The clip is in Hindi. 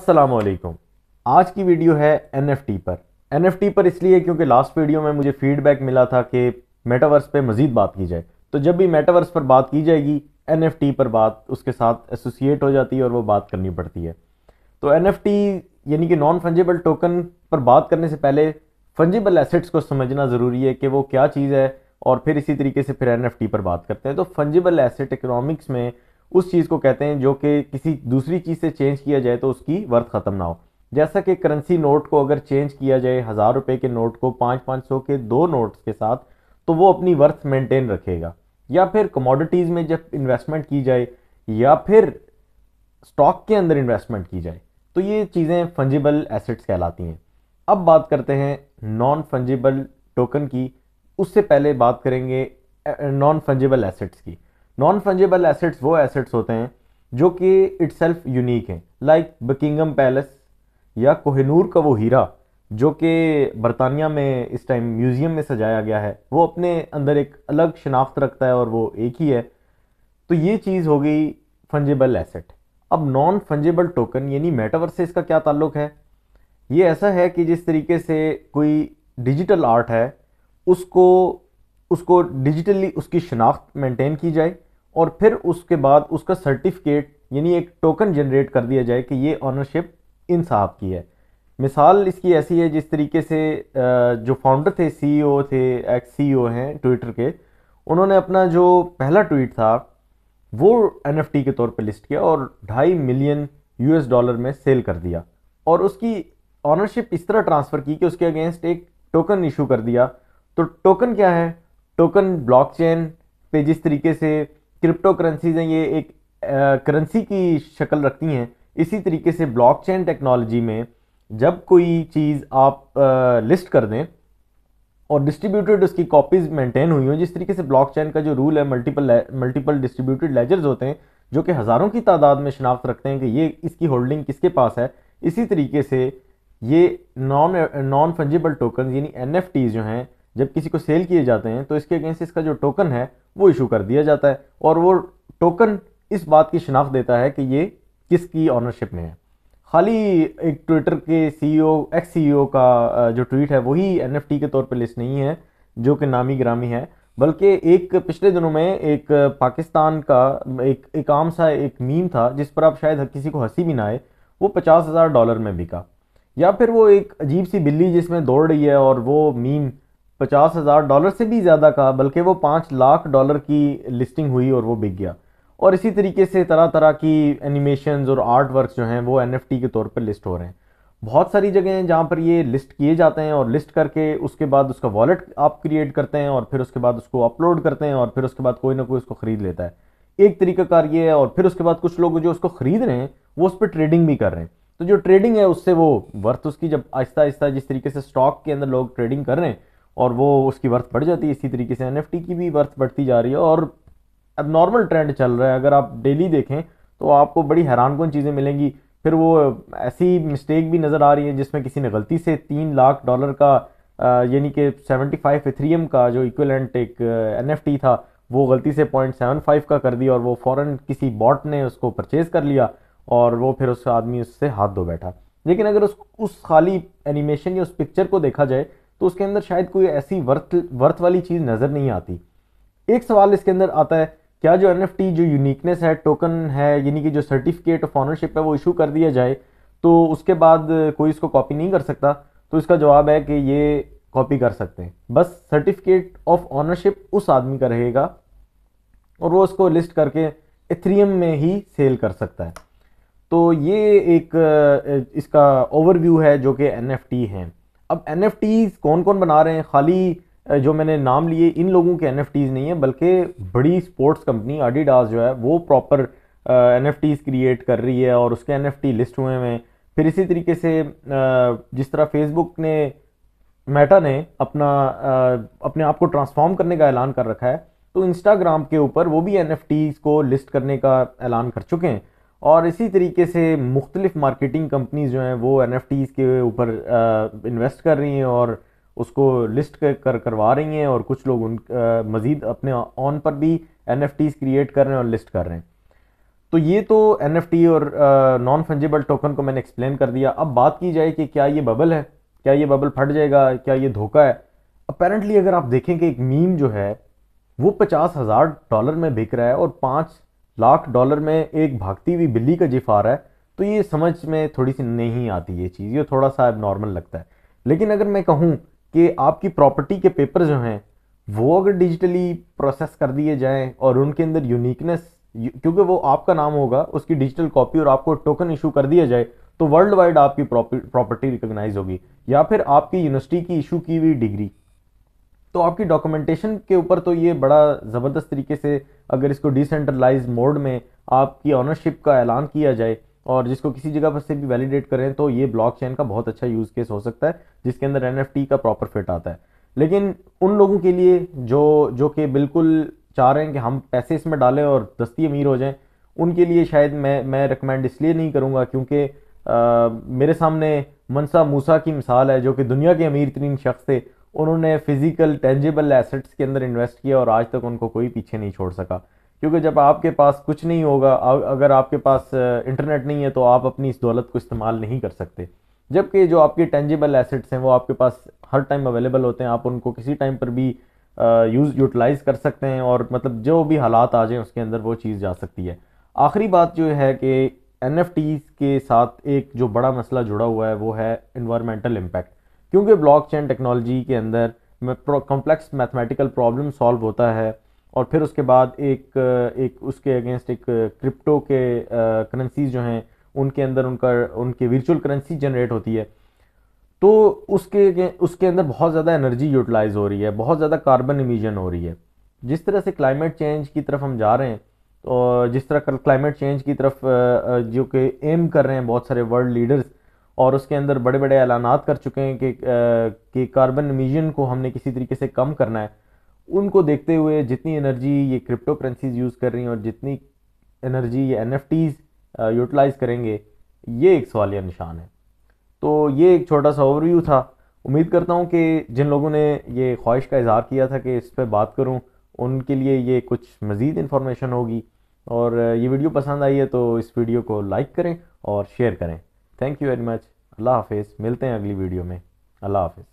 अस्सलामुअलैकुम। आज की वीडियो है NFT पर। NFT पर इसलिए क्योंकि लास्ट वीडियो में मुझे फीडबैक मिला था कि मेटावर्स पे मज़ीद बात की जाए। तो जब भी मेटावर्स पर बात की जाएगी NFT पर बात उसके साथ एसोसिएट हो जाती है और वो बात करनी पड़ती है। तो NFT यानी कि नॉन फंजिबल टोकन पर बात करने से पहले फंजिबल एसेट्स को समझना ज़रूरी है कि वो क्या चीज़ है, और फिर इसी तरीके से फिर NFT पर बात करते हैं। तो फंजिबल एसेट इकोनॉमिक्स में उस चीज़ को कहते हैं जो कि किसी दूसरी चीज़ से चेंज किया जाए तो उसकी वर्थ ख़त्म ना हो। जैसा कि करेंसी नोट को अगर चेंज किया जाए 1000 रुपये के नोट को 500-500 के दो नोट्स के साथ, तो वो अपनी वर्थ मेंटेन रखेगा। या फिर कमोडिटीज़ में जब इन्वेस्टमेंट की जाए या फिर स्टॉक के अंदर इन्वेस्टमेंट की जाए, तो ये चीज़ें फंजिबल एसेट्स कहलाती हैं। अब बात करते हैं नॉन फंजिबल टोकन की। उससे पहले बात करेंगे नॉन फंजिबल एसेट्स की। नॉन फंजिबल एसेट्स वो एसेट्स होते हैं जो कि इटसेल्फ यूनिक हैं, लाइक बकिंगम पैलेस या कोहिनूर का वो हीरा जो कि बरतानिया में इस टाइम म्यूज़ियम में सजाया गया है, वो अपने अंदर एक अलग शनाख्त रखता है और वो एक ही है। तो ये चीज़ हो गई फंजिबल एसेट। अब नॉन फंजिबल टोकन यानी मेटावर्स से इसका क्या ताल्लुक है? ये ऐसा है कि जिस तरीके से कोई डिजिटल आर्ट है, उसको उसको डिजिटली उसकी शनाख्त मेंटेन की जाए और फिर उसके बाद उसका सर्टिफिकेट यानी एक टोकन जनरेट कर दिया जाए कि ये ऑनरशिप इन साहब की है। मिसाल इसकी ऐसी है, जिस तरीके से जो फाउंडर थे, सीईओ थे, एक्स सीईओ हैं ट्विटर के, उन्होंने अपना जो पहला ट्वीट था वो NFT के तौर पे लिस्ट किया और 2.5 मिलियन US डॉलर में सेल कर दिया, और उसकी ऑनरशिप इस तरह ट्रांसफ़र की कि उसके अगेंस्ट एक टोकन इशू कर दिया। तो टोकन क्या है? टोकन ब्लॉकचेन पे जिस तरीके से क्रिप्टो करेंसीज हैं, ये एक करेंसी की शक्ल रखती हैं, इसी तरीके से ब्लॉकचेन टेक्नोलॉजी में जब कोई चीज़ आप लिस्ट कर दें और डिस्ट्रीब्यूटेड उसकी कॉपीज मेंटेन हुई हो, जिस तरीके से ब्लॉकचेन का जो रूल है, मल्टीपल डिस्ट्रीब्यूटेड लेजर्स होते हैं जो कि हज़ारों की तादाद में शनाख्त रखते हैं कि ये इसकी होल्डिंग किसके पास है। इसी तरीके से ये नॉन फंजिबल टोकन यानी NFTs जो हैं, जब किसी को सेल किए जाते हैं तो इसके अगेंस्ट इसका जो टोकन है वो इशू कर दिया जाता है, और वो टोकन इस बात की शनाख्त देता है कि ये किसकी ऑनरशिप में है। खाली एक ट्विटर के सीईओ एक्स सीईओ का जो ट्वीट है वही NFT के तौर पे लिस्ट नहीं है जो कि नामी गिरामी है, बल्कि एक पिछले दिनों में एक पाकिस्तान का एक आम सा एक मीम था जिस पर आप शायद किसी को हंसी भी ना आए, वो $50,000 में बिका। या फिर वो एक अजीब सी बिल्ली जिसमें दौड़ रही है, और वो मीम $50,000 से भी ज़्यादा का, बल्कि वो $5 लाख की लिस्टिंग हुई और वो बिक गया। और इसी तरीके से तरह तरह की एनिमेशंस और आर्ट वर्क्स जो हैं वो NFT के तौर पर लिस्ट हो रहे हैं। बहुत सारी जगह हैं जहाँ पर ये लिस्ट किए जाते हैं, और लिस्ट करके उसके बाद उसका वॉलेट आप क्रिएट करते हैं और फिर उसके बाद उसको अपलोड करते हैं, और फिर उसके बाद कोई ना कोई उसको ख़रीद लेता है। एक तरीकाकार ये है, और फिर उसके बाद कुछ लोग जो उसको ख़रीद रहे हैं वो उस पर ट्रेडिंग भी कर रहे हैं। तो जो ट्रेडिंग है उससे वो वर्थ उसकी जब आहिस्ता आहिस्ता जिस तरीके से स्टॉक के अंदर लोग ट्रेडिंग कर रहे हैं और वो उसकी वर्थ बढ़ जाती है, इसी तरीके से NFT की भी वर्थ बढ़ती जा रही है। और अब नॉर्मल ट्रेंड चल रहा है, अगर आप डेली देखें तो आपको बड़ी हैरानकुन चीज़ें मिलेंगी। फिर वो ऐसी मिस्टेक भी नज़र आ रही है जिसमें किसी ने गलती से $3 लाख का यानी कि 75 इथेरियम का जो इक्विवेलेंट एक NFT था, वो गलती से 0.75 का कर दिया, और वो फ़ौरन किसी बॉट ने उसको परचेज़ कर लिया और वो फिर उस आदमी उससे हाथ धो बैठा। लेकिन अगर उस खाली एनिमेशन या उस पिक्चर को देखा जाए तो उसके अंदर शायद कोई ऐसी वर्थ वाली चीज़ नज़र नहीं आती। एक सवाल इसके अंदर आता है, क्या जो NFT जो यूनिकनेस है, टोकन है, यानी कि जो सर्टिफिकेट ऑफ ऑनरशिप है वो इशू कर दिया जाए तो उसके बाद कोई इसको कॉपी नहीं कर सकता? तो इसका जवाब है कि ये कॉपी कर सकते हैं, बस सर्टिफिकेट ऑफ ऑनरशिप उस आदमी का रहेगा और वो उसको लिस्ट करके इथेरियम में ही सेल कर सकता है। तो ये एक इसका ओवरव्यू है जो कि NFT हैं। अब NFTs कौन कौन बना रहे हैं? खाली जो मैंने नाम लिए इन लोगों के NFTs नहीं है, बल्कि बड़ी स्पोर्ट्स कंपनी एडिडास जो है वो प्रॉपर NFTs क्रिएट कर रही है और उसके NFT लिस्ट हुए हैं। फिर इसी तरीके से जिस तरह फेसबुक ने, मेटा ने अपने आप को ट्रांसफॉर्म करने का ऐलान कर रखा है, तो इंस्टाग्राम के ऊपर वो भी NFTs को लिस्ट करने का ऐलान कर चुके हैं। और इसी तरीके से मुख्तलिफ मार्केटिंग कंपनीज जो हैं वो NFTs के ऊपर इन्वेस्ट कर रही हैं और उसको लिस्ट करवा रही हैं, और कुछ लोग मज़ीद अपने ऑन पर भी NFTs क्रिएट कर रहे हैं और लिस्ट कर रहे हैं। तो ये तो NFT और नॉन फंजिबल टोकन को मैंने एक्सप्लेन कर दिया। अब बात की जाए कि क्या ये बबल है, क्या ये बबल फट जाएगा, क्या ये धोखा है। अपेरेंटली अगर आप देखें कि एक मीम जो है वो $50,000 में बिक रहा है और $5 लाख में एक भागती हुई बिल्ली का जिफ आ रहा है, तो ये समझ में थोड़ी सी नहीं आती ये चीज़, ये थोड़ा सा नॉर्मल लगता है। लेकिन अगर मैं कहूँ कि आपकी प्रॉपर्टी के पेपर जो हैं वो अगर डिजिटली प्रोसेस कर दिए जाएं और उनके अंदर यूनिकनेस, क्योंकि वो आपका नाम होगा, उसकी डिजिटल कॉपी और आपको टोकन इशू कर दिया जाए, तो वर्ल्ड वाइड आपकी प्रॉपर्टी रिकॉग्नाइज होगी। या फिर आपकी यूनिवर्सिटी की इशू की हुई डिग्री, तो आपकी डॉक्यूमेंटेशन के ऊपर तो ये बड़ा ज़बरदस्त तरीके से, अगर इसको डिसेंट्रलाइज मोड में आपकी ऑनरशिप का ऐलान किया जाए और जिसको किसी जगह पर से भी वैलिडेट करें, तो ये ब्लॉकचेन का बहुत अच्छा यूज़ केस हो सकता है जिसके अंदर NFT का प्रॉपर फिट आता है। लेकिन उन लोगों के लिए जो जो कि बिल्कुल चाह रहे हैं कि हम पैसे इसमें डालें और दस्ती अमीर हो जाएं, उनके लिए शायद मैं रिकमेंड इसलिए नहीं करूँगा क्योंकि मेरे सामने मनसा मूसा की मिसाल है, जो कि दुनिया के अमीर तरीन शख्स थे। उन्होंने फिजिकल टेंजिबल एसेट्स के अंदर इन्वेस्ट किया और आज तक उनको कोई पीछे नहीं छोड़ सका। क्योंकि जब आपके पास कुछ नहीं होगा, अगर आपके पास इंटरनेट नहीं है, तो आप अपनी इस दौलत को इस्तेमाल नहीं कर सकते। जबकि जो आपके टेंजिबल एसेट्स हैं वो आपके पास हर टाइम अवेलेबल होते हैं, आप उनको किसी टाइम पर भी यूटिलाइज कर सकते हैं और मतलब जो भी हालात आ जाएं उसके अंदर वो चीज़ जा सकती है। आखिरी बात जो है कि NFTs के साथ एक जो बड़ा मसला जुड़ा हुआ है वो है इन्वायरमेंटल इम्पैक्ट। क्योंकि ब्लॉकचेन टेक्नोलॉजी के अंदर कॉम्प्लेक्स मैथमेटिकल प्रॉब्लम सॉल्व होता है और फिर उसके बाद एक उसके अगेंस्ट एक क्रिप्टो के करेंसीज जो हैं उनके अंदर उनके वर्चुअल करेंसी जनरेट होती है। तो उसके उसके अंदर बहुत ज़्यादा एनर्जी यूटिलाइज हो रही है, बहुत ज़्यादा कार्बन इमिशन हो रही है। जिस तरह से क्लाइमेट चेंज की तरफ हम जा रहे हैं, और जिस तरह क्लाइमेट चेंज की तरफ जो कि एम कर रहे हैं बहुत सारे वर्ल्ड लीडर्स, और उसके अंदर बड़े बड़े ऐलानात कर चुके हैं कि कार्बन इमिशन को हमने किसी तरीके से कम करना है। उनको देखते हुए जितनी एनर्जी ये क्रिप्टो करेंसीज यूज़ कर रही हैं और जितनी एनर्जी ये NFTs यूटिलाइज करेंगे, ये एक सवालिया निशान है। तो ये एक छोटा सा ओवरव्यू था। उम्मीद करता हूँ कि जिन लोगों ने ये ख्वाहिश का इजहार किया था कि इस पर बात करूँ, उनके लिए ये कुछ मज़ीद इन्फॉर्मेशन होगी। और ये वीडियो पसंद आई है तो इस वीडियो को लाइक करें और शेयर करें। Thank you very much. अल्लाह हाफिज़। मिलते हैं अगली वीडियो में। अल्लाह हाफिज़।